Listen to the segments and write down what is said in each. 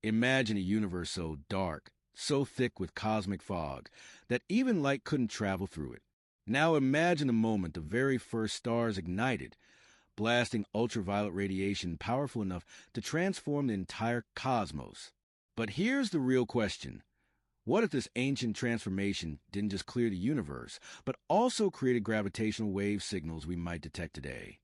Imagine a universe so dark, so thick with cosmic fog, that even light couldn't travel through it. Now imagine the moment the very first stars ignited, blasting ultraviolet radiation powerful enough to transform the entire cosmos. But here's the real question. What if this ancient transformation didn't just clear the universe, but also created gravitational wave signals we might detect today?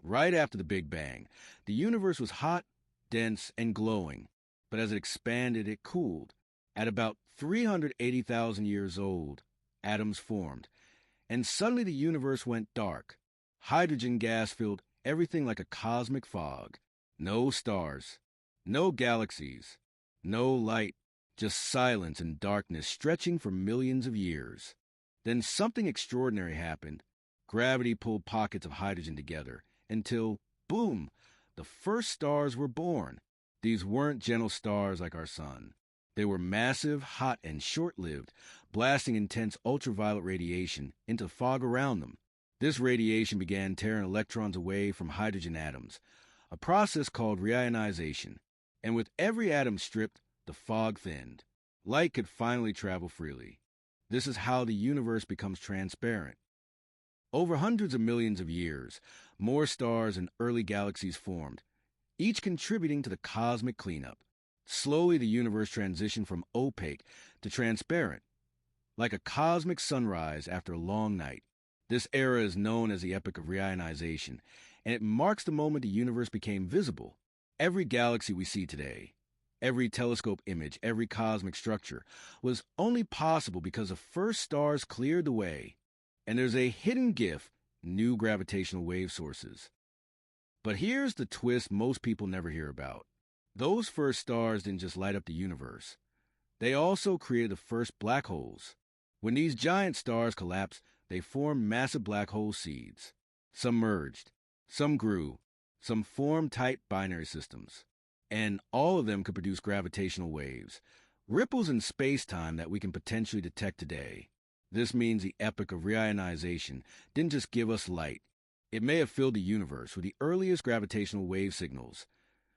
Right after the Big Bang, the universe was hot, dense, and glowing, but as it expanded, it cooled. At about 380,000 years old, atoms formed, and suddenly the universe went dark. Hydrogen gas filled everything like a cosmic fog. No stars, no galaxies, no light, just silence and darkness stretching for millions of years. Then something extraordinary happened. Gravity pulled pockets of hydrogen together until, boom, the first stars were born. These weren't gentle stars like our sun. They were massive, hot, and short-lived, blasting intense ultraviolet radiation into the fog around them. This radiation began tearing electrons away from hydrogen atoms, a process called reionization. And with every atom stripped, the fog thinned. Light could finally travel freely. This is how the universe becomes transparent. Over hundreds of millions of years, more stars and early galaxies formed, each contributing to the cosmic cleanup. Slowly, the universe transitioned from opaque to transparent, like a cosmic sunrise after a long night. This era is known as the Epoch of Reionization, and it marks the moment the universe became visible. Every galaxy we see today, every telescope image, every cosmic structure, was only possible because the first stars cleared the way. And there's a hidden gift, new gravitational wave sources. But here's the twist most people never hear about. Those first stars didn't just light up the universe. They also created the first black holes. When these giant stars collapsed, they formed massive black hole seeds. Some merged, some grew, some formed tight binary systems. And all of them could produce gravitational waves, ripples in space-time that we can potentially detect today. This means the Epoch of Reionization didn't just give us light. It may have filled the universe with the earliest gravitational wave signals.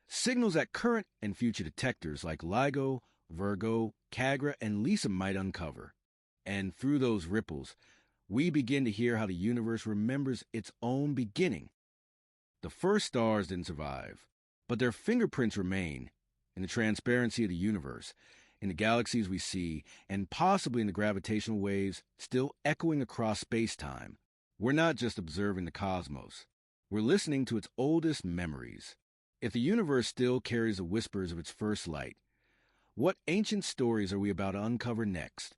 Signals that current and future detectors like LIGO, Virgo, CAGRA, and LISA might uncover. And through those ripples, we begin to hear how the universe remembers its own beginning. The first stars didn't survive, but their fingerprints remain in the transparency of the universe, in the galaxies we see, and possibly in the gravitational waves still echoing across space-time. We're not just observing the cosmos. We're listening to its oldest memories. If the universe still carries the whispers of its first light, what ancient stories are we about to uncover next?